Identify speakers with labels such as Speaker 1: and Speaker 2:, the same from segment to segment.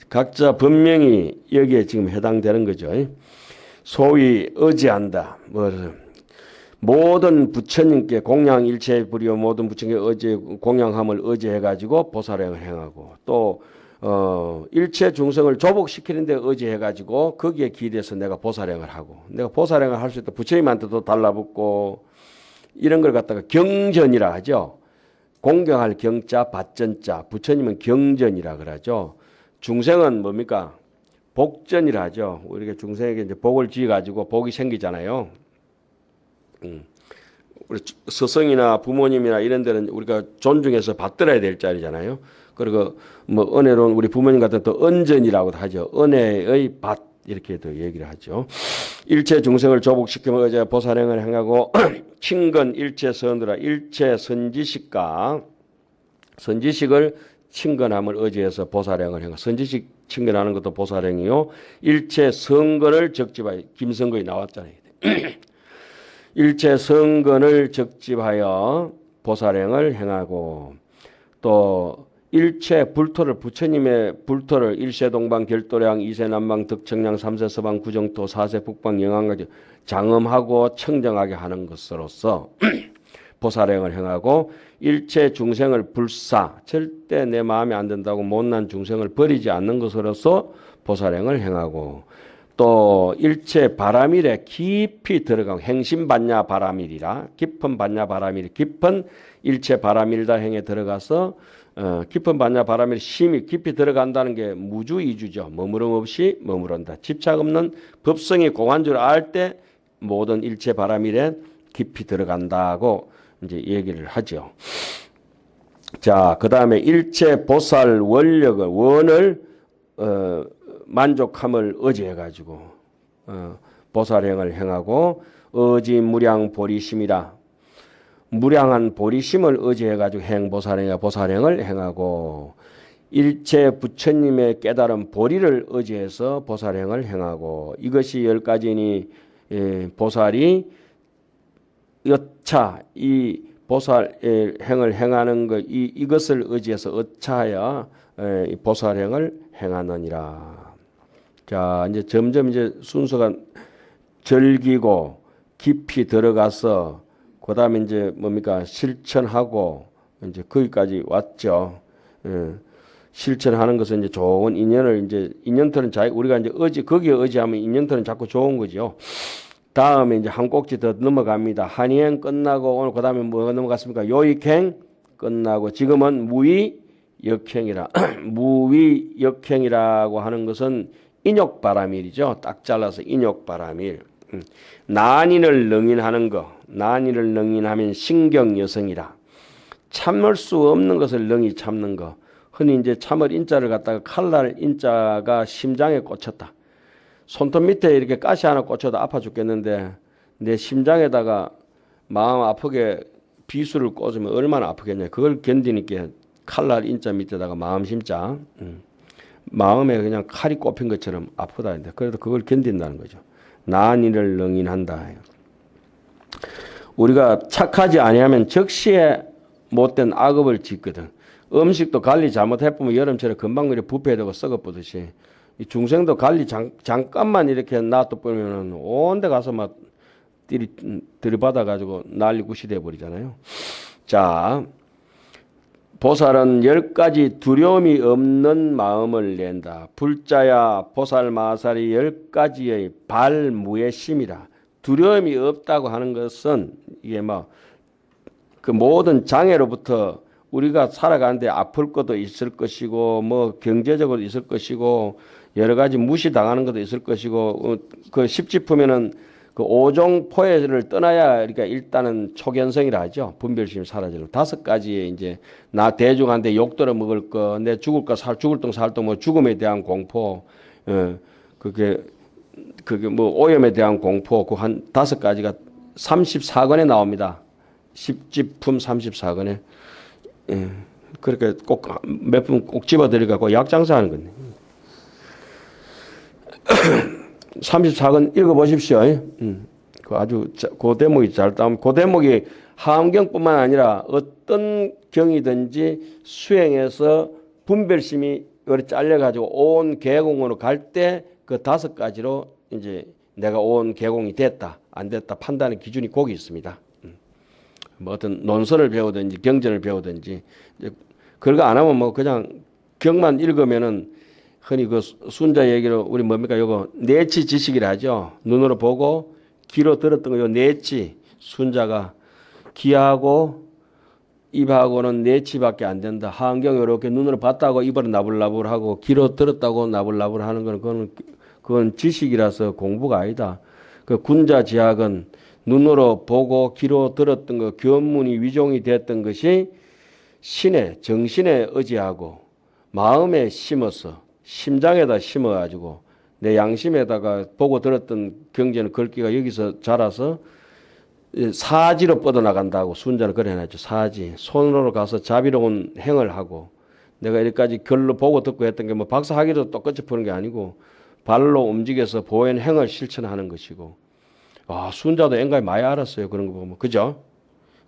Speaker 1: 각자 분명히 여기에 지금 해당되는 거죠. 소위 의지한다. 모든 부처님께 공양일체불이요 모든 부처님께 공양함을 의지해가지고 보살행을 행하고 또 일체 중생을 조복시키는데 의지해가지고 거기에 기대서 내가 보살행을 하고 내가 보살행을 할 수 있다. 부처님한테도 달라붙고 이런 걸 갖다가 경전이라 하죠. 공경할 경자 받전자 부처님은 경전이라 그러죠. 중생은 뭡니까? 복전이라 하죠. 우리가 중생에게 이제 복을 지어가지고 복이 생기잖아요. 우리 스승이나 부모님이나 이런 데는 우리가 존중해서 받들어야 될 자리잖아요. 그리고 뭐 은혜로운 우리 부모님 같은 또 은전이라고도 하죠. 은혜의 밭 이렇게도 얘기를 하죠. 일체 중생을 조복시키며 의제 보살행을 행하고 친근 일체 선으로 일체 선지식과 선지식을 친근함을 의지해서 보살행을 행하고 선지식 친근하는 것도 보살행이요. 일체 성근을 적집하여 김성근이 나왔잖아요. 일체 성근을 적집하여 보살행을 행하고 또 일체 불토를 부처님의 불토를 일세동방 결도량 이세남방 덕청량 삼세서방 구정토 사세 북방 영안까지 장엄하고 청정하게 하는 것으로서 보살행을 행하고 일체 중생을 불사 절대 내 마음에 안 든다고 못난 중생을 버리지 않는 것으로서 보살행을 행하고 또 일체 바라밀에 깊이 들어가고 행심반야 바라밀이라 깊은 반야 바라밀 깊은 일체 바라밀다 행에 들어가서 깊은 반야 바라밀 심히 깊이 들어간다는 게 무주이주죠. 머무름 없이 머무른다. 집착 없는 법성이 공한 줄 알 때 모든 일체 바라밀에 깊이 들어간다고 이제 얘기를 하죠. 자, 그 다음에 일체 보살 원력을 원을 만족함을 의지해가지고 보살행을 행하고 의지무량 보리심이라 무량한 보리심을 의지해가지고 보살행을 행하고 일체 부처님의 깨달은 보리를 의지해서 보살행을 행하고 이것이 10가지니 보살이 여차 이 보살행을 행하는 것 이것을 의지해서 어차하여 보살행을 행하느니라. 자, 이제 점점 이제 순서가 절기고 깊이 들어가서 그다음에 이제 뭡니까? 실천하고 이제 거기까지 왔죠. 실천하는 것은 이제 좋은 인연을 이제 인연터는 우리가 이제 거기에 의지하면 인연터는 자꾸 좋은 거죠. 다음에 이제 한 꼭지 더 넘어갑니다. 한이행 끝나고 오늘 그다음에 뭐가 넘어갔습니까? 요익행 끝나고 지금은 무위역행이라 무위역행이라고 하는 것은 인욕바라밀이죠. 딱 잘라서 인욕바라밀. 난인을 능인하는 거. 난인을 능인하면 신경여성이라. 참을 수 없는 것을 능히 참는 거. 흔히 이제 참을 인자를 갖다가 칼날 인자가 심장에 꽂혔다. 손톱 밑에 이렇게 가시 하나 꽂혀도 아파 죽겠는데 내 심장에다가 마음 아프게 비수를 꽂으면 얼마나 아프겠냐. 그걸 견디니까 칼날 인자 밑에다가 마음 심자. 마음에 그냥 칼이 꼽힌 것처럼 아프다. 그래도 그걸 견딘다는 거죠. 난이를 능인한다. 우리가 착하지 아니하면 적시에 못된 악업을 짓거든. 음식도 관리 잘못해보면 여름철에 금방 그래 부패되고 썩어보듯이 이 중생도 관리 잠깐만 이렇게 놔둬보면은 온데 가서 막 들이받아가지고 난리굿이 돼버리잖아요. 자, 보살은 10가지 두려움이 없는 마음을 낸다. 불자야 보살마살이 10가지의 발무의심이라. 두려움이 없다고 하는 것은 이게 그 모든 장애로부터 우리가 살아가는데 아플 것도 있을 것이고 뭐 경제적으로 있을 것이고 여러 가지 무시당하는 것도 있을 것이고 그 십지품에는 그 5종 포해를 떠나야 그러니까 일단은 초견성이라 하죠. 분별심이 사라지는 5가지의 이제 나 대중한테 욕들어 먹을 거, 내 죽을까 죽을 동 살 동 뭐 죽음에 대한 공포, 그게 뭐 오염에 대한 공포 그 한 5가지가 34권에 나옵니다. 십지품 34권에. 그렇게 꼭 몇 분 꼭 집어들여갖고 약장사하는 건데. 34권 읽어보십시오. 그 아주 그 대목이 잘 따면 그 대목이 하암경뿐만 아니라 어떤 경이든지 수행해서 분별심이 요리 잘려가지고 온 계공으로 갈 때 그 5가지로 이제 내가 온 계공이 됐다, 안 됐다 판단의 기준이 거기 있습니다. 뭐 어떤 논설을 배우든지 경전을 배우든지 그거 안 하면 뭐 그냥 경만 읽으면은 흔히 그 순자 얘기로 우리 뭡니까 요거 내치 지식이라 하죠. 눈으로 보고 귀로 들었던 거 요 내치 순자가 귀하고 입하고는 내치밖에 안 된다. 하안경 이렇게 눈으로 봤다고 입으로 나불나불하고 귀로 들었다고 나불나불하는 거는 그건 지식이라서 공부가 아니다. 그 군자지학은 눈으로 보고 귀로 들었던 거 견문이 위종이 됐던 것이 신의 정신에 의지하고 마음에 심어서 심장에다 심어가지고 내 양심에다가 보고 들었던 경전의 글귀가 여기서 자라서 사지로 뻗어나간다고 순자는 그래 놨죠. 사지. 손으로 가서 자비로운 행을 하고 내가 여기까지 글로 보고 듣고 했던 게 뭐 박사학위도 똑같이 푸는 게 아니고 발로 움직여서 보현 행을 실천하는 것이고 순자도 앵간히 많이 알았어요. 그런 거 보면. 그죠?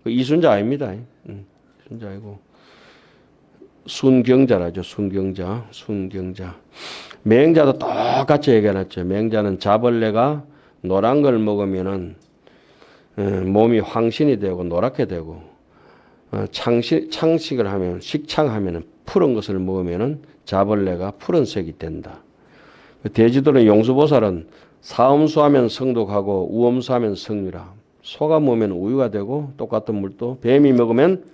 Speaker 1: 이순자 아닙니다. 순자 아니고 순경자라죠. 순경자. 맹자도 똑같이 얘기해놨죠. 맹자는 자벌레가 노란 걸 먹으면은 몸이 황신이 되고 노랗게 되고 창식을 하면 식창하면은 푸른 것을 먹으면은 자벌레가 푸른색이 된다. 대지도는 용수보살은 사음수하면 성독하고 우음수하면 성유라. 소가 먹으면 우유가 되고 똑같은 물도 뱀이 먹으면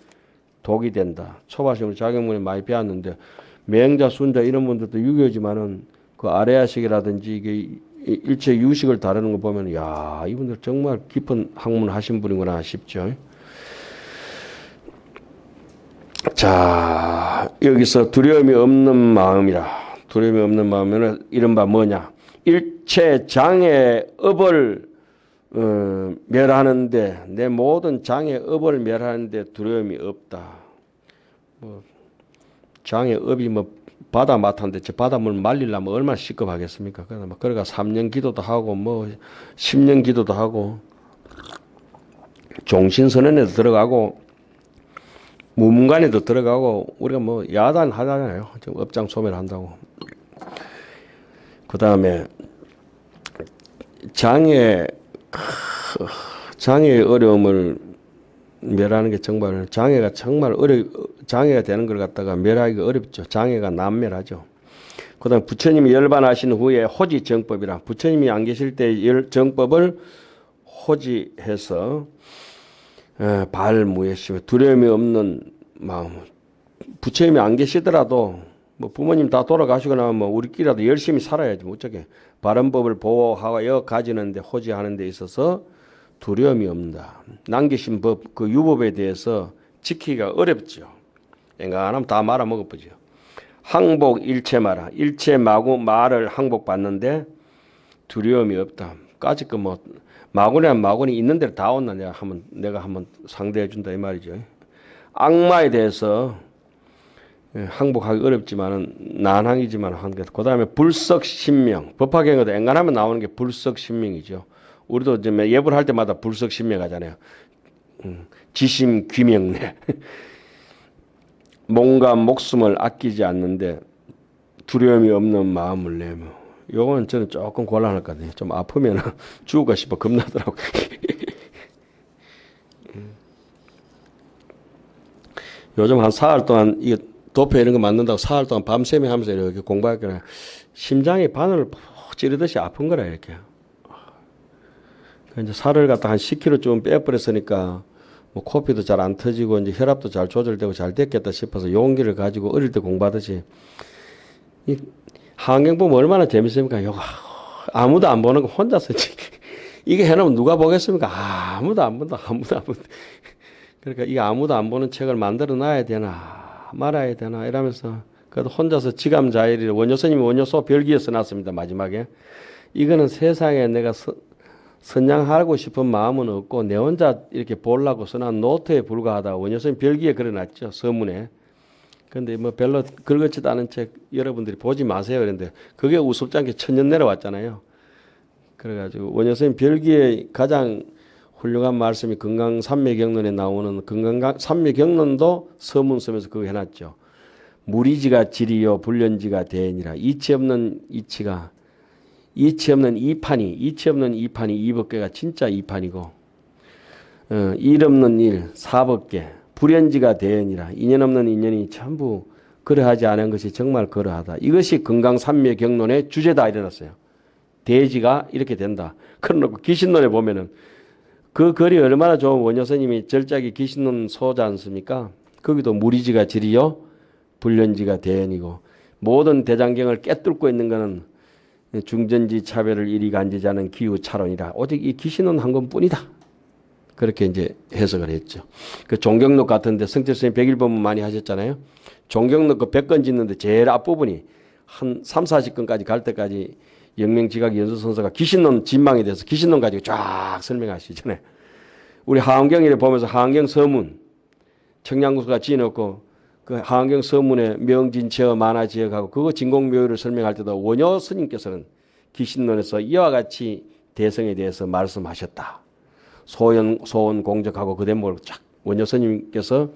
Speaker 1: 독이 된다. 초바심으로 자격문에 많이 배웠는데 맹자, 순자 이런 분들도 유교지만은 그 아래야식이라든지 이게 일체 유식을 다루는 거 보면 야 이분들 정말 깊은 학문 하신 분이구나 싶죠. 자 여기서 두려움이 없는 마음이라. 두려움이 없는 마음은 이른바 뭐냐. 일체 장애 업을 멸하는데 내 모든 장애 업을 멸하는데 두려움이 없다. 뭐 장애 업이 뭐 바다 맡았는데 저 바닷물 말리려면 얼마나 시급하겠습니까? 그러니까 3년 기도도 하고 뭐 10년 기도도 하고 종신선언에도 들어가고 무문관에도 들어가고 우리가 뭐 야단 하잖아요. 업장 소멸한다고. 그 다음에 장애의 어려움을 멸하는 게 정말 장애가 되는 걸 갖다가 멸하기가 어렵죠. 장애가 난멸하죠. 그다음 부처님이 열반하신 후에 호지 정법이라 부처님이 안 계실 때 정법을 호지해서 발무예시 두려움이 없는 마음. 부처님이 안 계시더라도 뭐 부모님 다 돌아가시거나 뭐 우리끼리라도 열심히 살아야지 뭐 어쩌게 바른 법을 보호하여 가지는데 호지하는 데 있어서 두려움이 없다. 남기신 법, 그 유법에 대해서 지키기가 어렵죠. 앵간하면 다 말아먹어보죠. 항복 일체 마라. 일체 말을 항복받는데 두려움이 없다. 까짓 거 뭐 마군이란 마군이 있는 대로 다 온나 내가 한번 상대해 준다 이 말이죠. 악마에 대해서 항복하기 어렵지만은 난항이지만 한 게. 그다음에 불석신명. 법화경에도 앵간하면 나오는 게 불석신명이죠. 우리도 이제 예불 할 때마다 불석신명 하잖아요. 지심귀명래. 몸과 목숨을 아끼지 않는데 두려움이 없는 마음을 내며. 요건 저는 조금 곤란할 것 같아요. 좀 아프면 죽을까 싶어 겁나더라고요. 요즘 한 사흘 동안 이게 도표 이런 거 만든다고 사흘 동안 밤새며 하면서 이렇게 공부했거나 심장이 바늘을 푹 찌르듯이 아픈 거라 이렇게. 이제 살을 갖다 한 10kg 좀 빼버렸으니까 뭐 코피도 잘 안 터지고 이제 혈압도 잘 조절되고 잘 됐겠다 싶어서 용기를 가지고 어릴 때 공부하듯이 이 한경 보면 얼마나 재밌습니까? 요거 아무도 안 보는 거 혼자서 이게 해놓으면 누가 보겠습니까? 아무도 안 본다. 그러니까 이 아무도 안 보는 책을 만들어 놔야 되나 말아야 되나 이러면서 그래도 혼자서 지감자일이 원효스님이 원효소 별기에 써놨습니다. 마지막에 이거는 세상에 내가 선양하고 싶은 마음은 없고 내 혼자 이렇게 보려고 써난 노트에 불과하다. 원효스님 별기에 그려놨죠. 서문에. 근데 뭐 별로 긁었지도 않은 책 여러분들이 보지 마세요. 그런데 그게 우습지 않게 천년 내려왔잖아요. 그래가지고 원효스님 별기에 가장 훌륭한 말씀이 건강삼매경론에 나오는 건강삼매경론도 서문 쓰면서 그거 해놨죠. 무리지가 지리요 불련지가 대니라. 이치 없는 이치가 이치 없는 이판이 이법계가 진짜 이판이고 일 없는 일 사법계 불연지가 대니라. 인연 없는 인연이 전부 그러하지 않은 것이 정말 그러하다. 이것이 금강산묘 경론의 주제다 이래놨어요. 대지가 이렇게 된다. 그러놓고 기신론에 보면은 그 글이 얼마나 좋은 원효스님이 절작이 기신론 소지 않습니까? 거기도 무리지가 지리요 불련지가 대연이고 모든 대장경을 깨뚫고 있는 것은 중전지 차별을 이리 간지지 않은 기후 차론이라 오직 이 기신론 한 권뿐이다. 그렇게 이제 해석을 했죠. 그 종경록 같은데 성철 스님 100일 법문 많이 하셨잖아요. 종경록 그 100건 짓는데 제일 앞부분이 한 3, 40건까지 갈 때까지 영명지각 연수선서가 기신론 진망에 대해서 기신론 가지고 쫙 설명하시잖아요. 우리 하원경이를 보면서 하원경 서문 청량구수가 지어놓고 그 하원경 서문에 명진체어 만화지역하고 그거 진공묘유를 설명할 때도 원효 스님께서는 기신론에서 이와 같이 대성에 대해서 말씀하셨다. 소원 공적하고 그 대목을 쫙 원효 스님께서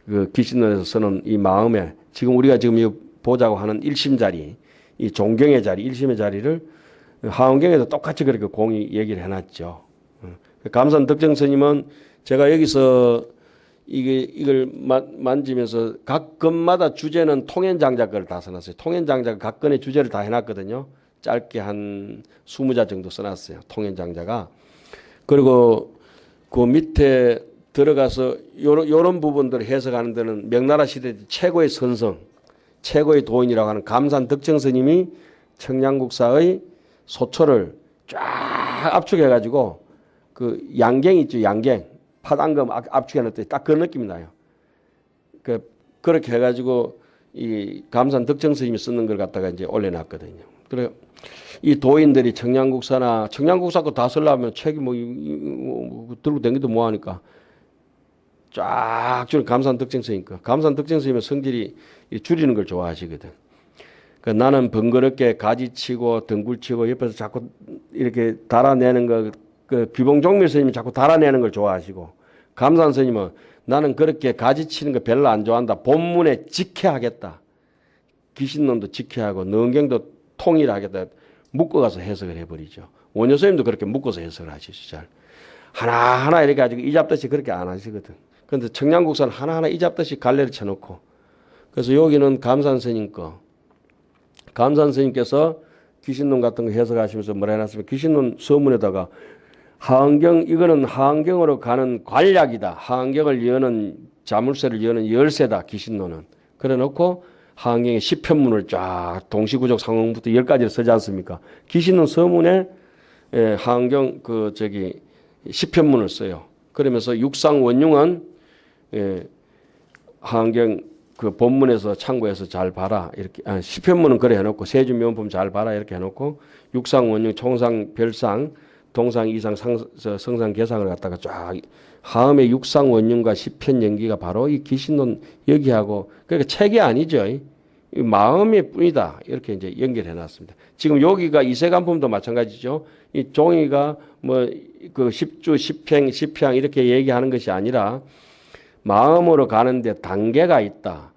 Speaker 1: 그 기신론에서 쓰는 이 마음에 지금 우리가 지금 보자고 하는 일심 자리, 이 종경의 자리, 일심의 자리를 하원경에도 똑같이 그렇게 공히 얘기를 해놨죠. 감산 덕정 스님은 제가 여기서 이걸 만지면서 각 건마다 주제는 통연장자 거를 다 써놨어요. 통연장자가 각 건의 주제를 다 해놨거든요. 짧게 한 20자 정도 써놨어요. 통연장자가. 그리고 그 밑에 들어가서 요런 부분들을 해석하는 데는 명나라 시대 최고의 선성, 최고의 도인이라고 하는 감산 덕정 스님이 청량국사의 소초를 쫙 압축해가지고 그 양갱 있죠, 양갱. 파단금 압축해놨더니 딱 그 느낌이 나요. 그렇게 해가지고 이 감산 덕정 스님이 쓰는 걸 갖다가 이제 올려놨거든요. 그래 이 도인들이 청량국사 거 다 쓰려면 책이 들고 댕기도 뭐하니까 쫙 줄은 감산 덕정 스님이니까 감산 덕정 스님의 성질이 줄이는 걸 좋아하시거든. 나는 번거롭게 가지치고 덩굴치고 옆에서 자꾸 이렇게 달아내는 거. 그 비봉종밀 스님이 자꾸 달아내는 걸 좋아하시고 감산 스님은 나는 그렇게 가지치는 거 별로 안 좋아한다. 본문에 지켜야 하겠다. 기신론도 지켜야 하고 능경도 통일하겠다. 묶어가서 해석을 해버리죠. 원효 스님도 그렇게 묶어서 해석을 하시죠. 잘. 하나하나 이렇게 가지고 이잡듯이 그렇게 안 하시거든. 그런데 청량국사는 하나하나 이잡듯이 갈래를 쳐놓고 그래서 여기는 감산 스님 거. 감산 스님께서 기신론 같은 거 해석하시면서 뭐라 해놨으면 기신론 서문에다가 하원경 이거는 하원경으로 가는 관략이다. 하원경을 여는 자물쇠를 여는 열쇠다. 기신론은. 그래놓고 하원경의 10편문을 쫙 동시구적 상황부터 10가지를 쓰지 않습니까? 기신론 서문에 하원경 10편문을 써요. 그러면서 육상원융은 하원경 그 본문에서 참고해서 잘 봐라. 이렇게 10편문은 그래 해놓고 세준명품 잘 봐라. 이렇게 해놓고 육상원융 총상 별상 동상 이상 성상 개상을 갖다가 쫙 하음의 육상 원륜과 시편 연기가 바로 이 기신론 여기하고 그러니까 책이 아니죠. 이 마음의 뿐이다. 이렇게 이제 연결해 놨습니다. 지금 여기가 이세간품도 마찬가지죠. 이 종이가 그 십주, 십행, 십향 이렇게 얘기하는 것이 아니라 마음으로 가는데 단계가 있다.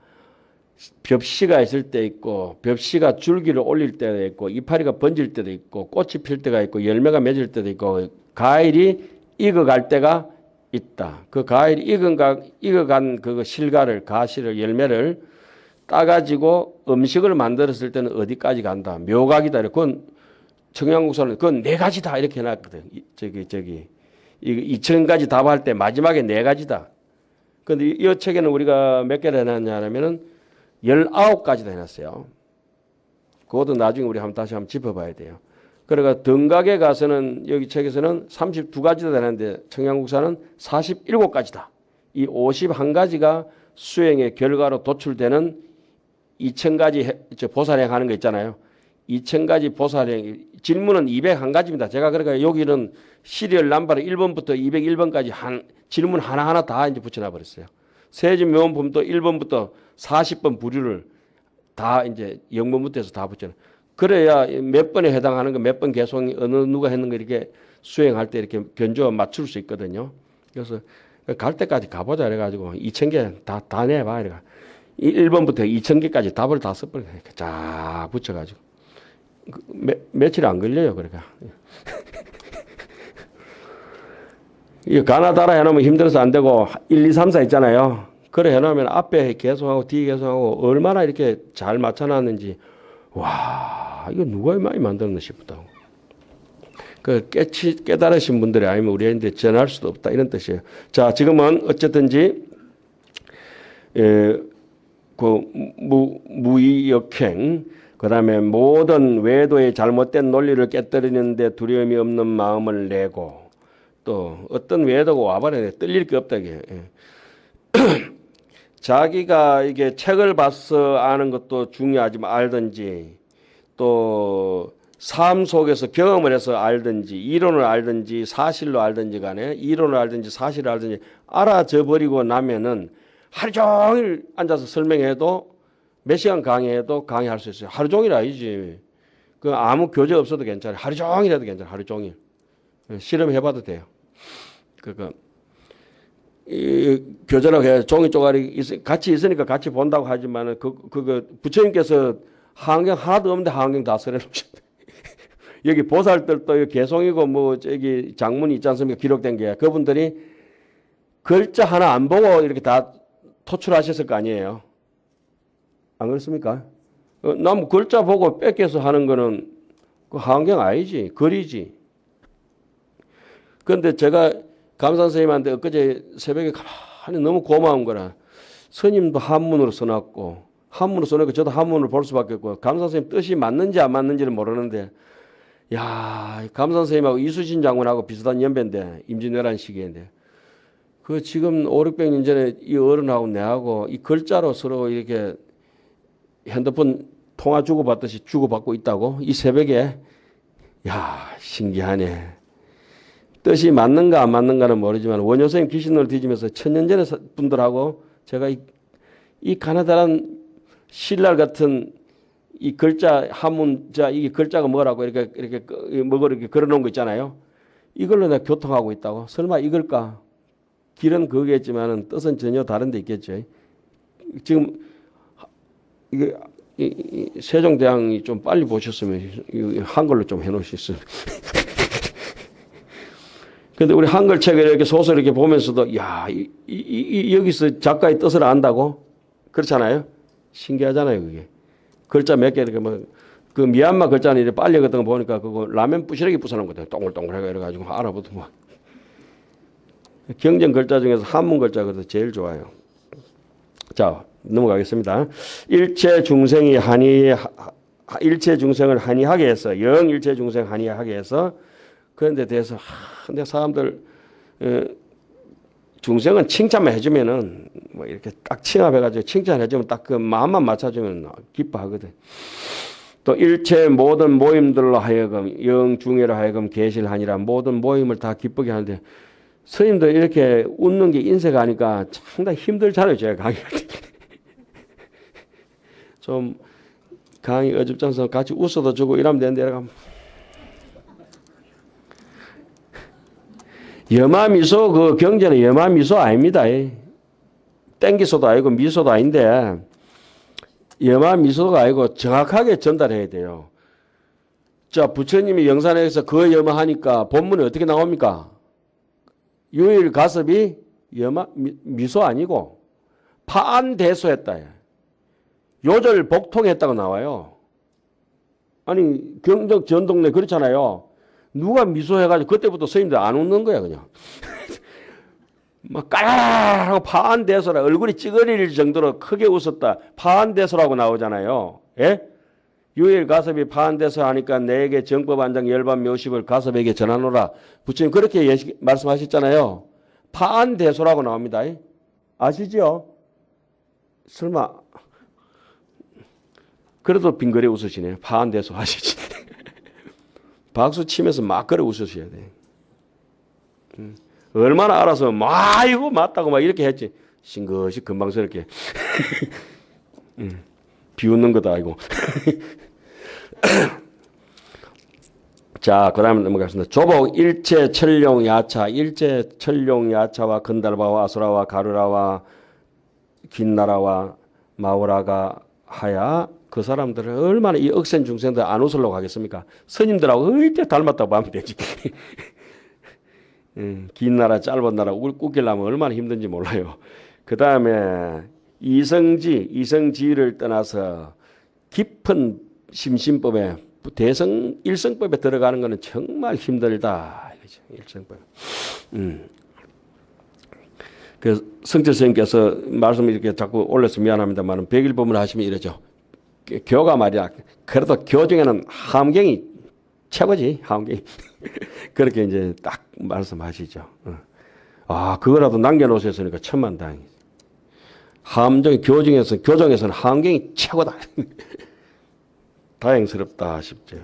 Speaker 1: 벽시가 있을 때 있고 벽시가 줄기를 올릴 때도 있고 이파리가 번질 때도 있고 꽃이 필 때가 있고 열매가 맺을 때도 있고 과일이 익어갈 때가 있다. 그 과일이 익어간 그 실과를 가시를 열매를 따가지고 음식을 만들었을 때는 어디까지 간다. 묘각이다. 그건 청양국사는 그건 4가지다 이렇게 해놨거든. 저기 2,000가지 답할 때 마지막에 4가지다. 그런데 이 책에는 우리가 몇 개를 해놨냐 하면은 19가지도 해놨어요. 그것도 나중에 우리 다시 한번 짚어봐야 돼요. 그러니까 등각에 가서는 여기 책에서는 32가지도 되는데 청양국사는 47가지다. 이 51가지가 수행의 결과로 도출되는 2,000가지 보살행 하는 거 있잖아요. 2,000가지 보살행 질문은 201가지입니다. 제가 그러니까 여기는 시리얼 넘버를 1번부터 201번까지 질문 하나하나 다 이제 붙여놔 버렸어요. 세진묘원품도 1번부터 40번 부류를 다 이제 0번부터 해서 다 붙여놔. 그래야 몇 번에 해당하는 거 몇 번 개송이 어느 누가 했는 거 이렇게 수행할 때 이렇게 견주어 맞출 수 있거든요. 그래서 갈 때까지 가보자. 그래가지고 2,000개 다 내봐. 이래가. 1번부터 2000개까지 답을 다 써버려. 쫙 붙여가지고. 며칠 안 걸려요, 그러니까. 이 가나다라 해놓으면 힘들어서 안 되고, 1, 2, 3, 4 있잖아요. 그래 해놓으면 앞에 계속하고 뒤에 계속하고 얼마나 이렇게 잘 맞춰놨는지, 와, 이거 누가 많이 만들었나 싶다고. 깨달으신 분들이 아니면 우리한테 전할 수도 없다. 이런 뜻이에요. 자, 지금은 어쨌든지, 무의역행, 그 다음에 모든 외도의 잘못된 논리를 깨뜨리는데 두려움이 없는 마음을 내고, 또 어떤 외도가 와버려야 떨릴 게 없다. 이게. 자기가 이게 책을 봐서 아는 것도 중요하지만 알든지, 또 삶 속에서 경험을 해서 알든지, 이론을 알든지, 사실로 알든지 간에, 이론을 알든지, 사실을 알든지, 알아져 버리고 나면은 하루 종일 앉아서 설명해도 몇 시간 강의해도 강의할 수 있어요. 하루 종일 아니지. 그 아무 교재 없어도 괜찮아요. 하루 종일 해도 괜찮아요. 하루 종일. 실험해봐도 돼요. 이 교재라고 해 종이 쪼가리 같이 있으니까 같이 본다고 하지만은 부처님께서 한경 하나도 없는데 한경 다 써내놓으셨어요. 여기 보살들도 개송이고 뭐 저기 장문이 있지 않습니까? 기록된 게 그분들이 글자 하나 안 보고 이렇게 다 토출하셨을 거 아니에요. 안 그렇습니까? 남 글자 보고 뺏겨서 하는 거는 그 한경 아니지. 글이지. 그런데 제가 감사 선생님한테 엊그제 새벽에 가만히 너무 고마운 거라. 스님도 한문으로 써놨고 한문으로 써놓고 저도 한문으로 볼 수밖에 없고 감사 선생님 뜻이 맞는지 안 맞는지는 모르는데 야, 감사 선생님하고 이수진 장군하고 비슷한 연배인데 임진왜란 시기인데 그 지금 5, 600년 전에 이 어른하고 내하고 이 글자로 서로 이렇게 핸드폰 통화 주고받듯이 주고받고 있다고 이 새벽에 야, 신기하네. 뜻이 맞는가 안 맞는가는 모르지만 원효 선생님 귀신을 뒤지면서 천년 전에 분들하고 제가 이 가나다란 신랄 같은 이 글자 한문자 이게 글자가 뭐라고 이렇게 뭐고 이렇게 걸어놓은 거 있잖아요. 이걸로 내가 교통하고 있다고. 설마 이걸까? 길은 그거겠지만은 뜻은 전혀 다른 데 있겠죠. 지금 이게 세종대왕이 좀 빨리 보셨으면 한글로 좀 해놓으셨어요. 근데 우리 한글 책을 이렇게 소설 이렇게 보면서도 야, 여기서 작가의 뜻을 안다고? 그렇잖아요. 신기하잖아요, 그게. 글자 몇 개 이렇게 그 미얀마 글자는 이렇게 빨리 같은 거 보니까 그거 라면 부시러기 부숴놓은 거다. 동글동글하게 이래가지고 알아보도 뭐. 경전 글자 중에서 한문 글자가 제일 좋아요. 자, 넘어가겠습니다. 일체 중생을 한이하게 해서 영일체 중생 한이하게 해서 그런 데 대해서 근데 사람들 중생은 칭찬만 해주면은 뭐 이렇게 딱 칭합해가지고 칭찬해주면 딱 그 마음만 맞춰주면 기뻐하거든. 또 일체 모든 모임들로 하여금 영중회로 하여금 계실하니라 모든 모임을 다 기쁘게 하는데 스님도 이렇게 웃는 게 인쇄가 하니까 상당히 힘들잖아요. 제가 강의할 때. 좀 강의 어줍잖아서 같이 웃어도 주고 이러면 되는데 내가 여마미소 그 경제는 여마미소 아닙니다. 땡기소도 아니고 미소도 아닌데 여마미소가 아니고 정확하게 전달해야 돼요. 자, 부처님이 영산에서 그 여마하니까 본문에 어떻게 나옵니까? 유일 가섭이 미소 아니고 파안대소했다. 요절 복통했다고 나와요. 아니 경적 전동네 그렇잖아요. 누가 미소해가지고 그때부터 스님들 안 웃는 거야 그냥. 막 까라라라고 파안대소라 얼굴이 찌그릴 정도로 크게 웃었다. 파안대소라고 나오잖아요. 예? 유일 가섭이 파안대소 하니까 내게 정법안장 열반 묘십을 가섭에게 전하노라. 부처님 그렇게 말씀하셨잖아요. 파안대소라고 나옵니다. 아시죠? 설마 그래도 빙그레 웃으시네요. 파안대소 하시지. 박수 치면서 막 그래 웃으셔야 돼. 얼마나 알아서 이거 맞다고 막 이렇게 했지. 싱긋이 금방스럽게. 비웃는 것도 아니고. 자, 그 다음에 넘어가겠습니다. 조복 일체 천룡 야차. 일체 천룡 야차와 건달바와 아수라와 가루라와 긴나라와 마오라가 하야 그 사람들은 얼마나 이 억센 중생들 안 웃으려고 하겠습니까? 스님들하고 어때 닮았다고 하면 되지. 긴 나라 짧은 나라 웃기려면 얼마나 힘든지 몰라요. 그 다음에 이성지를 떠나서 깊은 심신법에 일성법에 들어가는 것은 정말 힘들다. 일성법. 그 성철 선생님께서 말씀을 이렇게 자꾸 올려서 미안합니다만 백일법문을 하시면 이러죠. 교가 말이야. 그래도 교 중에는 함경이 최고지. 함경이. 그렇게 이제 딱 말씀하시죠. 아, 그거라도 남겨놓으셨으니까 천만다행이지. 교정에서는 함경이 최고다. 다행스럽다 싶죠.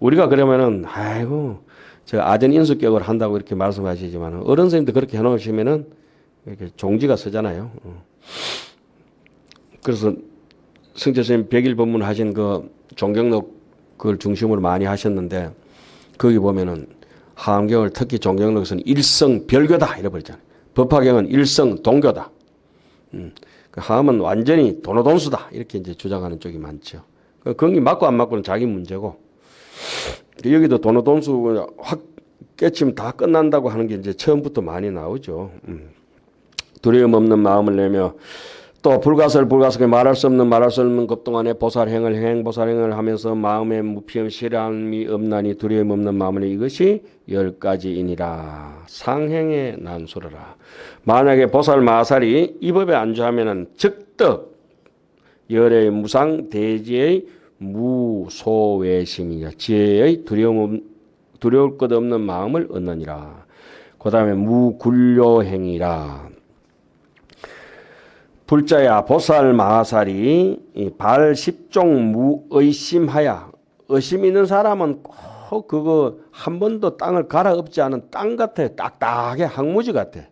Speaker 1: 우리가 그러면은, 아이고, 저 아전 인수격을 한다고 이렇게 말씀하시지만, 어른 선생님도 그렇게 해놓으시면은, 이렇게 종지가 서잖아요. 그래서 성철 선생님 백일 법문 하신 그 종경록 그걸 중심으로 많이 하셨는데, 거기 보면은, 하암경을 특히 종경록에서는 일성 별교다. 이래버리잖아요. 법화경은 일성 동교다. 그 하암은 완전히 도노돈수다. 이렇게 이제 주장하는 쪽이 많죠. 거기 맞고 안 맞고는 자기 문제고, 여기도 도노돈수 확 깨치면 다 끝난다고 하는 게 이제 처음부터 많이 나오죠. 두려움 없는 마음을 내며 또 불가설하게 말할 수 없는 것 동안에 보살행을 하면서 마음에 무피함 실함이 없나니 두려움 없는 마음을 이것이 10가지이니라. 상행에 난수르라. 만약에 보살 마살이 이 법에 안주하면은 즉득 열의 무상 대지의 무소외심이냐 지혜의 두려울 것 없는 마음을 얻느니라. 그 다음에 무굴료행이라. 불자야 보살 마살이 발 10종 무의심하야. 의심 있는 사람은 꼭 그거 한 번도 땅을 갈아엎지 않은 땅 같아. 딱딱해. 항무지 같아.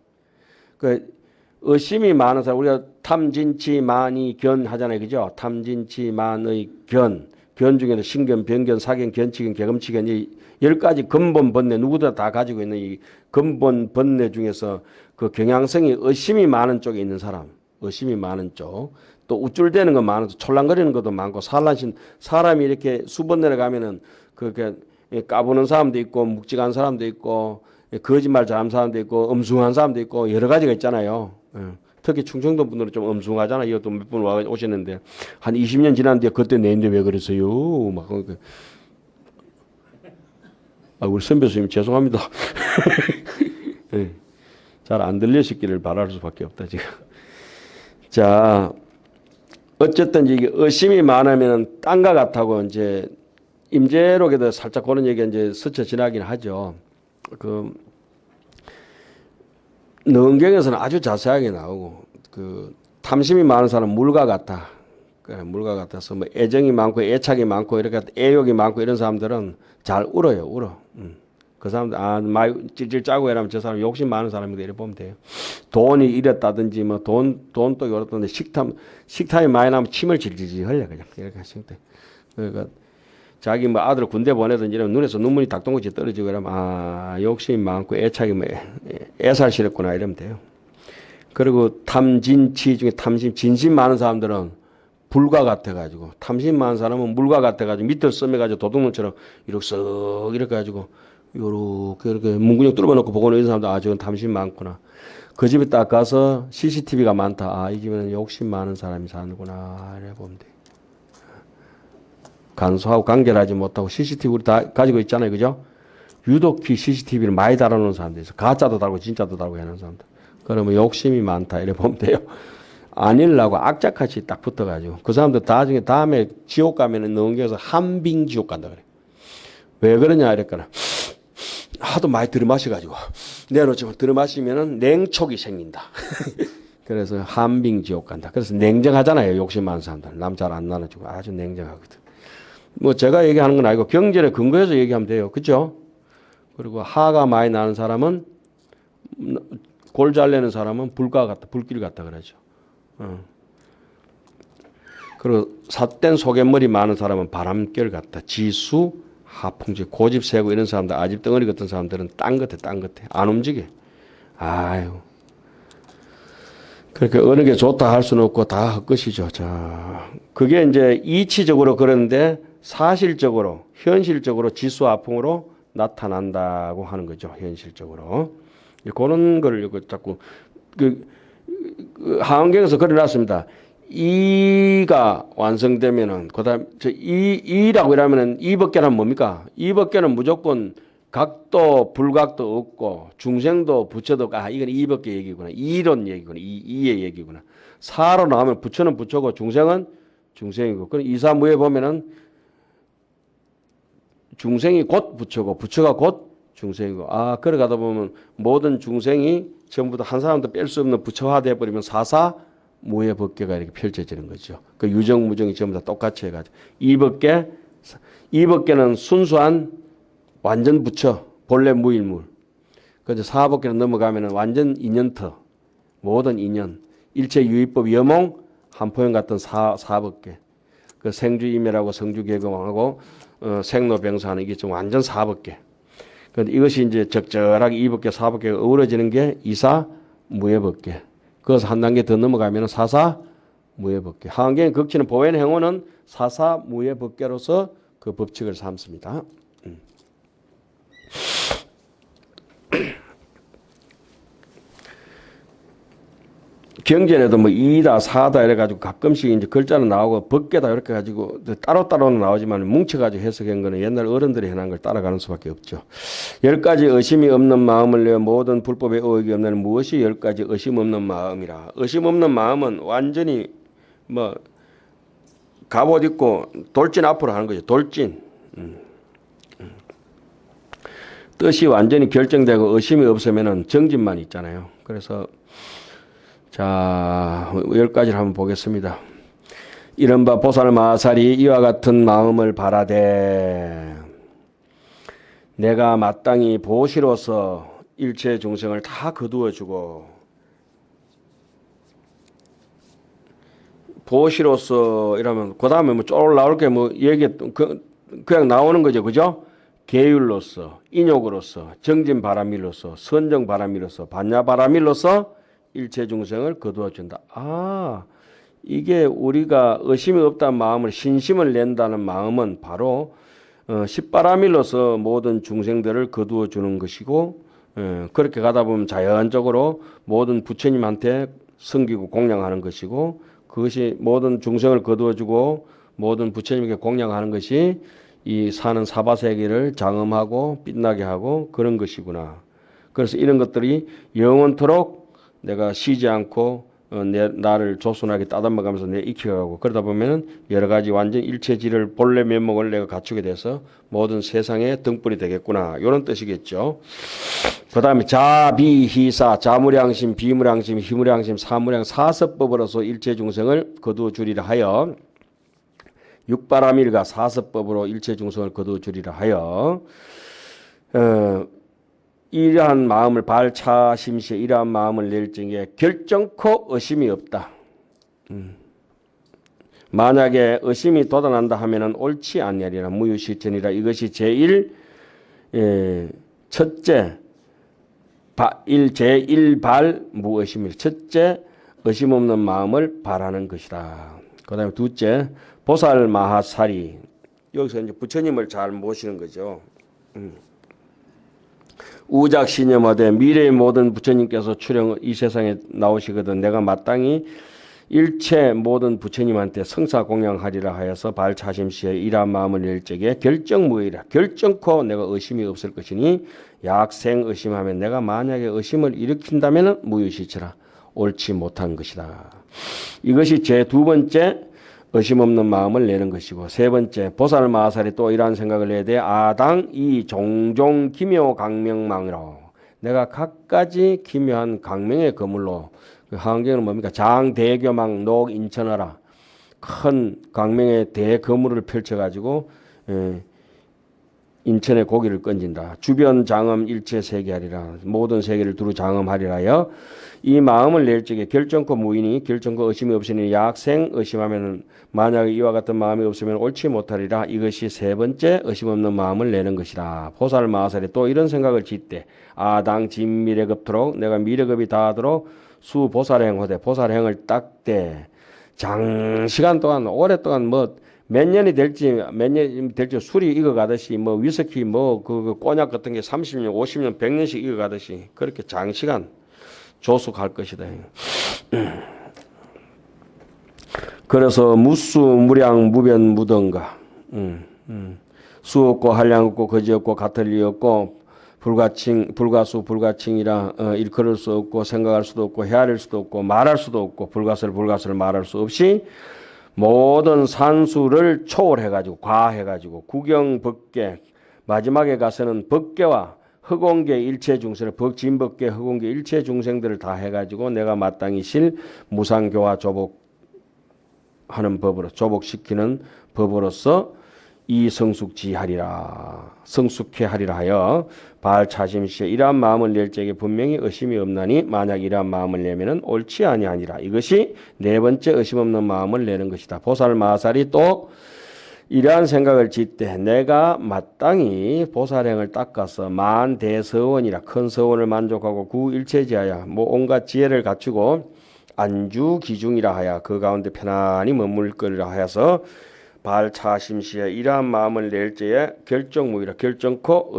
Speaker 1: 그 의심이 많은 사람, 우리가 탐진치 만이 견 하잖아요. 그죠? 탐진치 만의 견 중에도 신견, 변견, 사견, 견치견, 개검치견 이 10가지 근본 번뇌 누구도 다 가지고 있는 이 근본 번뇌 중에서 그 경향성이 의심이 많은 쪽에 있는 사람, 의심이 많은 쪽, 또 우쭐대는 거 많은, 촐랑거리는 것도 많고, 사람이 이렇게 수번 내려가면은 그렇게 까부는 사람도 있고, 묵직한 사람도 있고, 거짓말 잘하는 사람도 있고, 엄숭한 사람도 있고, 여러 가지가 있잖아요. 특히 충청도 분들은 좀 엄숭하잖아요. 이것도 몇 분 오셨는데, 한 20년 지난 뒤에 그때 내인데 왜 그랬어요? 막, 우리 선배 선생님 죄송합니다. 네. 잘 안 들리시기를 바랄 수밖에 없다, 지금. 자, 어쨌든 이게 의심이 많으면 땅과 같다고 이제 임재록에도 살짝 그런 얘기가 이제 스쳐 지나긴 하죠. 그 능경에서는 아주 자세하게 나오고 그 탐심이 많은 사람은 물과 같다. 물과 같아서 뭐 애정이 많고 애착이 많고 이렇게 애욕이 많고 이런 사람들은 잘 울어요, 울어. 그 사람들 많이 찔찔 짜고 이러면 저 사람 욕심 많은 사람이다 이렇게 보면 돼요. 돈이 이랬다든지 뭐 돈도 이렇다든지 식탐이 많이 나면 침을 질질질 흘려 그냥 이렇게 하시면 돼. 그러니까 자기 뭐 아들 군대 보내든지 이러면 눈에서 눈물이 닭똥같이 떨어지고 이러면 욕심이 많고 애착이 뭐 애살스럽구나 이러면 돼요. 그리고 탐진치 중에 진심 많은 사람들은 불과 같아가지고 탐심 많은 사람은 물과 같아가지고 밑을 썸해가지고 도둑놈처럼 이렇게 썩 이렇게 가지고 요렇게 이렇게 문구녕 뚫어놓고 보고 있는 사람도 저건 탐심 많구나. 그 집에 딱 가서 CCTV가 많다. 이 집에는 욕심 많은 사람이 사는구나. 이래 보면 돼. 간소하고 간결하지 못하고 CCTV 우리 다 가지고 있잖아요. 그죠? 유독히 CCTV를 많이 달아놓은 사람들 있어. 가짜도 달고 진짜도 달고 하는 사람들. 그러면 욕심이 많다. 이래 보면 돼요. 아니려고 악착같이 딱 붙어가지고 그 사람들 나중에 다음에 지옥 가면은 능계에서 한빙 지옥 간다 그래. 왜 그러냐 이랬거나 하도 많이 들이마셔가지고 내놓지만 들이마시면은 냉촉이 생긴다. 그래서 한빙 지옥 간다. 그래서 냉정하잖아요. 욕심 많은 사람들. 남 잘 안 나눠주고 아주 냉정하거든. 뭐 제가 얘기하는 건 아니고 경전에 근거해서 얘기하면 돼요. 그렇죠? 그리고 화가 많이 나는 사람은 골 잘 내는 사람은 불과 같다. 불길 같다 그러죠. 그리고 삿된 소갯머리 많은 사람은 바람결 같다. 지수, 하풍지, 고집 세고 이런 사람들, 아집 덩어리 같은 사람들은 땅 같아. 안 움직여. 아유. 그러니까 어느 게 좋다 할 수는 없고 다 헛것이죠. 자, 그게 이제 이치적으로 그런데 사실적으로, 현실적으로 지수화풍으로 나타난다고 하는 거죠. 현실적으로. 그런 걸 이거 자꾸 그 하원경에서 그려놨습니다. 이가 완성되면은 그다음 이라고 이러면은 이법계는 뭡니까? 이법계는 무조건 각도 불각도 없고 중생도 부처도 없고 이건 이법계 얘기구나. 이론 얘기구나. 이의 얘기구나. 사로 나오면 부처는 부처고 중생은 중생이고. 그럼 이사무에 보면은 중생이 곧 부처고 부처가 곧 중생이고. 그래 가다 보면 모든 중생이 전부 다 한 사람도 뺄 수 없는 부처화돼 버리면 사사 무의 법계가 이렇게 펼쳐지는 거죠. 그 유정 무정이 전부 다 똑같이 해가지고 이법계는 순수한 완전 부처 본래 무일물. 그래서 사법계로 넘어가면은 완전 인연터 모든 인연 일체 유의법 여몽 한포형 같은 사법계. 그 생주이멸하고 성주개공하고 생로병사하는 이게 좀 완전 사법계. 그런데 이것이 이제 적절하게 이법계 사법계가 어우러지는 게 이사 무예법계. 그래서 한 단계 더 넘어가면 사사 무예법계. 하원경의 극치는 보현행호는 사사 무예법계로서 그 법칙을 삼습니다. 경전에도 뭐 이다 사다 이래 가지고 가끔씩 이제 글자는 나오고 법계다 이렇게 가지고 따로따로는 나오지만 뭉쳐가지고 해석한 거는 옛날 어른들이 해놓은 걸 따라가는 수밖에 없죠. 10가지 의심이 없는 마음을 내어 모든 불법에 의혹이 없는 무엇이 10가지 의심 없는 마음이라. 의심 없는 마음은 완전히 뭐 갑옷 입고 돌진 앞으로 하는 거죠. 돌진. 뜻이 완전히 결정되고 의심이 없으면은 정진만 있잖아요. 그래서 자, 10가지를 한번 보겠습니다. 이른바 보살마살이 이와 같은 마음을 바라되 내가 마땅히 보시로서 일체 중생을 다 거두어주고 보시로서 이러면 그 다음에 뭐 쫄 나올 게 뭐 얘기 그냥 나오는 거죠. 그죠? 계율로서, 인욕으로서, 정진바라밀로서, 선정바라밀로서, 반야바라밀로서 일체 중생을 거두어준다. 이게 우리가 의심이 없다는 마음을 신심을 낸다는 마음은 바로 십바라밀로서 모든 중생들을 거두어주는 것이고 그렇게 가다 보면 자연적으로 모든 부처님한테 섬기고 공양하는 것이고 그것이 모든 중생을 거두어주고 모든 부처님에게 공양하는 것이 이 사는 사바세계를 장엄하고 빛나게 하고 그런 것이구나. 그래서 이런 것들이 영원토록 내가 쉬지 않고 나를 조손하게 따듬어가면서 내 익혀가고 그러다 보면은 여러 가지 완전 일체질을 본래 면목을 내가 갖추게 돼서 모든 세상의 등불이 되겠구나. 이런 뜻이겠죠. 그 다음에 자비희사 자무량심 비무량심 희무량심 사무량 사섭법으로서 일체 중생을 거두어 주리라 하여 육바라밀과 사섭법으로 일체 중생을 거두어 주리라 하여 이러한 마음을 발차심시에 이러한 마음을 낼 적에 결정코 의심이 없다. 만약에 의심이 돋아난다 하면은 옳지 아니하리라. 무유실천이라. 이것이 제일 첫째 제1발 무의심일. 첫째 의심 없는 마음을 바라는 것이다. 그 다음에 둘째 보살 마하사리. 여기서 이제 부처님을 잘 모시는 거죠. 우작신념하되 미래의 모든 부처님께서 출형 이 세상에 나오시거든 내가 마땅히 일체 모든 부처님한테 성사공양하리라 하여서 발차심시에 이러한 마음을 낼 적에 결정무의라. 결정코 내가 의심이 없을 것이니 약생 의심하면 내가 만약에 의심을 일으킨다면 무유시처라. 옳지 못한 것이다. 이것이 제 두 번째 의심 없는 마음을 내는 것이고 세 번째 보살마살이 또 이러한 생각을 해야 돼. 아당 이 종종 기묘 강명망이라. 내가 갖가지 기묘한 강명의 거물로 그 하원경은 뭡니까? 장대교망 녹인천하라. 큰 강명의 대거물을 펼쳐가지고 인천의 고기를 건진다. 주변 장엄 일체 세계하리라. 모든 세계를 두루 장엄하리라 하여 이 마음을 낼 적에 결정코 무인이 결정코 의심이 없으니 약생 의심하면 만약에 이와 같은 마음이 없으면 옳지 못하리라. 이것이 세 번째 의심 없는 마음을 내는 것이라. 보살 마하살이 또 이런 생각을 짓되 아당 진미래급토록 내가 미래급이 다하도록 수 보살행 호대 보살행을 닦되 장시간 동안 오랫동안 뭐 몇 년이 될지 술이 익어가듯이 뭐 위스키 뭐 그 꼬냑 같은 게 30년, 50년, 100년씩 익어가듯이 그렇게 장시간 조숙할 것이다. 그래서 무수 무량 무변 무던가 수 없고 한량 없고 거지 없고 같을 리 없고 불가수 불가칭이라 일컬을 수 없고 생각할 수도 없고 헤아릴 수도 없고 말할 수도 없고 불가설 말할 수 없이 모든 산수를 초월해가지고 과해가지고 구경법계 마지막에 가서는 법계와 흑원계 일체 중생을 진법계 흑원계 일체 중생들을 다 해가지고 내가 마땅히 실 무상교화 조복하는 법으로 조복시키는 법으로서 이 성숙지하리라 성숙해 하리라 하여 발차심시에 이러한 마음을 낼 적에 분명히 의심이 없나니 만약 이러한 마음을 내면은 옳지 아니하니라. 이것이 네 번째 의심 없는 마음을 내는 것이다. 보살마살이 또 이러한 생각을 짓되 내가 마땅히 보살행을 닦아서 만대서원이라 큰 서원을 만족하고 구일체지하여 뭐 온갖 지혜를 갖추고 안주기중이라 하여 그 가운데 편안히 머물 거리라 하여서 발차심시에 이러한 마음을 낼 때에 결정무이라 결정코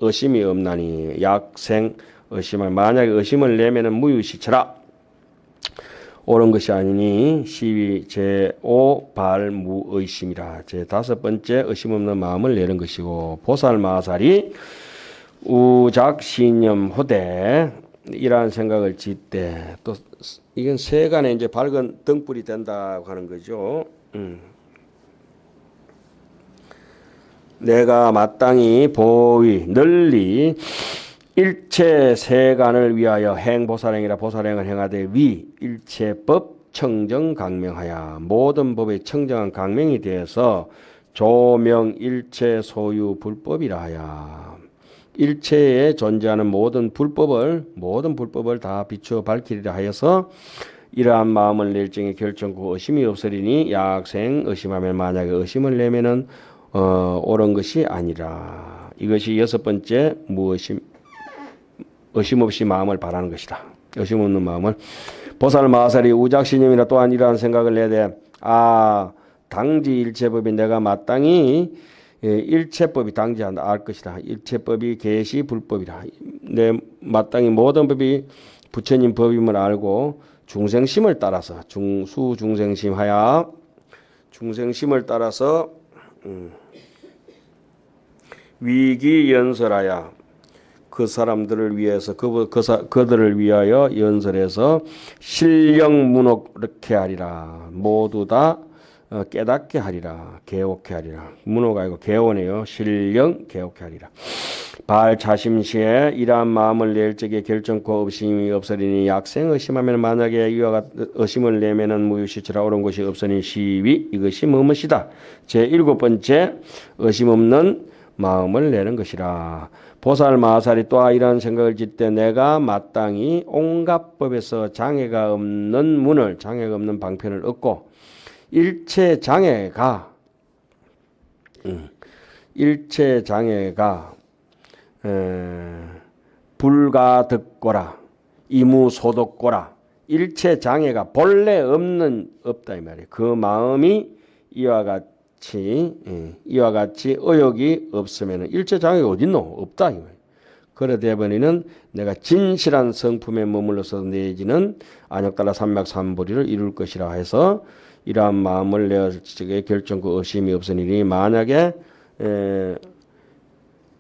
Speaker 1: 의심이 없나니 약생 의심을 만약에 의심을 내면은 무유시처라 옳은 것이 아니니 시위 제5 발무의심이라 제5 번째 의심 없는 마음을 내는 것이고 보살마살이 우작신념 호대 이러한 생각을 짓되 또 이건 세간에 이제 밝은 등불이 된다고 하는 거죠. 내가 마땅히 보위 널리 일체 세간을 위하여 행보살행이라 보살행을 행하되 위 일체법 청정 강명하여 모든 법의 청정한 강명이 되어서 조명 일체 소유 불법이라 하여 일체에 존재하는 모든 불법을 다 비추어 밝히리라 하여서 이러한 마음을 낼 적에 결정코 의심이 없으리니 약생 의심하면 만약에 의심을 내면은 옳은 것이 아니라 이것이 여섯 번째 의심 없이 마음을 바라는 것이다. 의심 없는 마음을 보살마살이 우작신념이라 또한 이러한 생각을 내되 당지 일체법이 내가 마땅히 일체법이 당지한다 알 것이다. 일체법이 계시 불법이라 내 마땅히 모든 법이 부처님 법임을 알고 중생심을 따라서 중생심하여 중생심을 따라서 위기연설하여 그 사람들을 위해서 그들을 위하여 연설해서 실령문옥케 하리라 모두 다 깨닫게 하리라 개옥케 하리라 문호가 아니고 개원이에요. 실령 개옥케 하리라 발차심시에 이러한 마음을 낼 적에 결정코 의심이 없으리니 약생 의심하면 만약에 이와 같은 의심을 내면은 무유시처라 옳은 것이 없으니 시위 이것이 무엇이다. 제7 번째 의심 없는 마음을 내는 것이라. 보살마살이 또한 이러한 생각을 짓되 내가 마땅히 온갖 법에서 장애가 없는 방편을 얻고 일체 장애가 불가득고라 이무소득고라 일체 장애가 본래 없다 이 말이에요. 그 마음이 이와 같이 의욕이 없으면 일체 장애가 어딨노? 없다 이 말이에요. 그래 되버리는 내가 진실한 성품에 머물러서 내지는 안욕달라 삼맥삼보리를 이룰 것이라 해서 이러한 마음을 내어 적에 결정코 의심이 없으니 만약에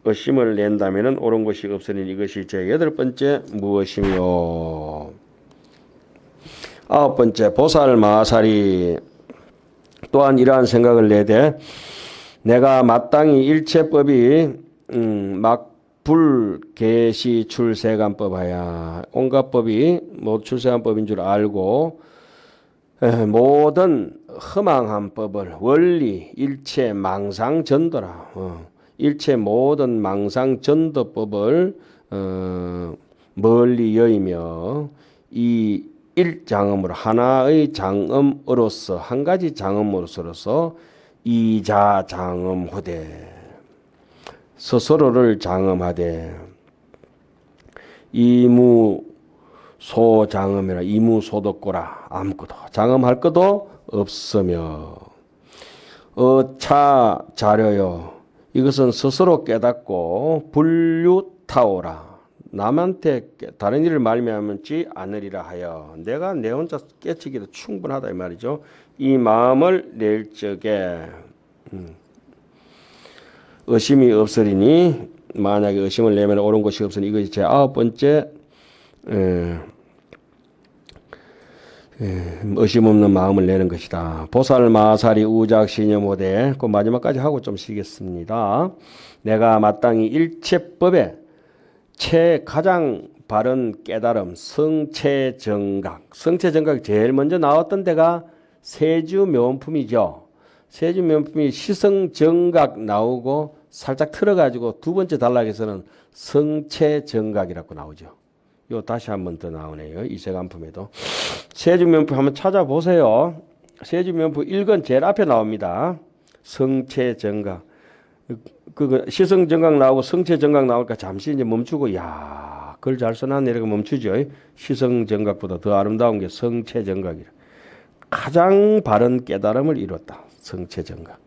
Speaker 1: 의심을 낸다면은 옳은 것이 없으니 이것이 제8번째 무엇이며 9번째 보살마살이 또한 이러한 생각을 내되 내가 마땅히 일체법이 막불계시 출세간법하야 온갖 법이 출세간법인 줄 알고 모든 허망한 법을 원리 일체 망상전도라 일체 모든 망상전도법을 멀리 여의며 이 일장엄으로 하나의 장엄으로서 한 가지 장엄으로서 이자장엄호대 스스로를 장엄하되 이무 소장음이라 이무소득고라 아무것도 장음할 것도 없으며 어차 자려요 이것은 스스로 깨닫고 불유타오라 남한테 다른 일을 말미암지 않으리라 하여 내가 내 혼자 깨치기도 충분하다 이 말이죠. 이 마음을 낼 적에 의심이 없으리니 만약에 의심을 내면 옳은 것이 없으니 이것이 제 9번째 의심 없는 마음을 내는 것이다. 보살 마사리 우작 시녀모대 그 마지막까지 하고 좀 쉬겠습니다. 내가 마땅히 일체법에 가장 바른 깨달음 성체정각 성체정각이 제일 먼저 나왔던 데가 세주면품이죠. 세주면품이 시성정각 나오고 살짝 틀어가지고 두 번째 단락에서는 성체정각이라고 나오죠. 요 다시 한 번 더 나오네요. 이세간품에도 세주면품 한번 찾아보세요. 세주면품 1권 제일 앞에 나옵니다. 성체정각 그 시성정각 나오고 성체정각 나오니까 잠시 이제 멈추고 야 글 잘 써놨네 이렇게 멈추죠. 시성정각보다 더 아름다운 게 성체정각이라. 가장 바른 깨달음을 이뤘다. 성체정각.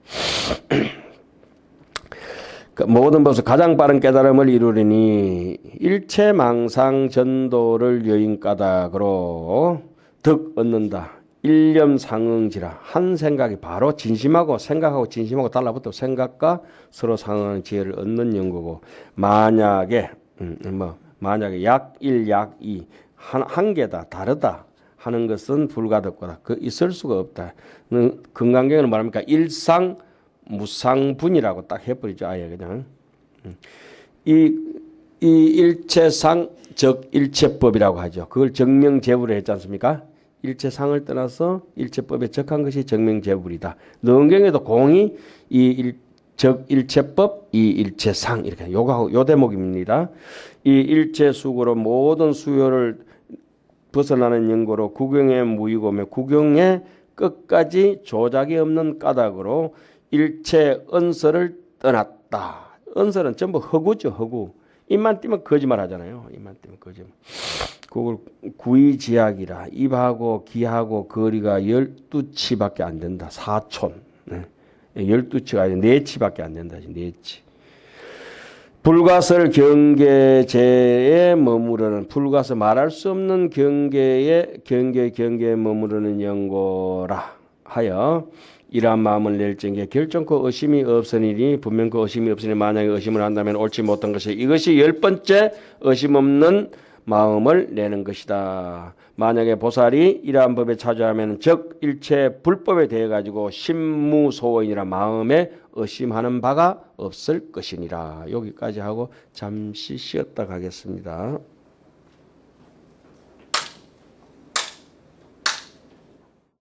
Speaker 1: 모든 것을 가장 빠른 깨달음을 이루리니 일체망상 전도를 여인까닭으로 득 얻는다. 일념상응지라 한 생각이 바로 진심하고 생각하고 진심하고 달라붙어 생각과 서로 상응하는 지혜를 얻는 연구고 만약에 만약에 약일 약이 한 개다 다르다 하는 것은 불가득하다. 그 있을 수가 없다. 금강경에는 말합니까 일상 무상분이라고 딱 해버리죠. 아예 그냥 이 일체상 즉 일체법이라고 하죠. 그걸 정명제불을 했지 않습니까? 일체상을 떠나서 일체법에 적한 것이 정명제불이다. 능경에도 공이 즉 일체법, 이 일체상 이렇게 요 대목입니다. 이 일체수고로 모든 수요를 벗어나는 연고로 구경의 무의고며 구경의 끝까지 조작이 없는 까닭으로 일체 언설을 떠났다. 언설은 전부 허구죠. 허구. 입만 띄면 거짓말 하잖아요. 입만 띄면 거짓말. 그걸 구의지약이라 입하고 귀하고 거리가 12치밖에 안 된다. 4촌. 12치가 아니라 4치밖에 안 된다. 4치. 불가설 경계제에 머무르는 불가설 말할 수 없는 경계에 머무르는 연고라 하여 이러한 마음을 낼 적에 결정코 의심이 없으니 분명 그 의심이 없으니 만약에 의심을 한다면 옳지 못한 것이 이것이 10번째 의심 없는 마음을 내는 것이다. 만약에 보살이 이러한 법에 차주하면 즉 일체 불법에 대해 가지고 심무소원이라 마음에 의심하는 바가 없을 것이니라. 여기까지 하고 잠시 쉬었다 가겠습니다.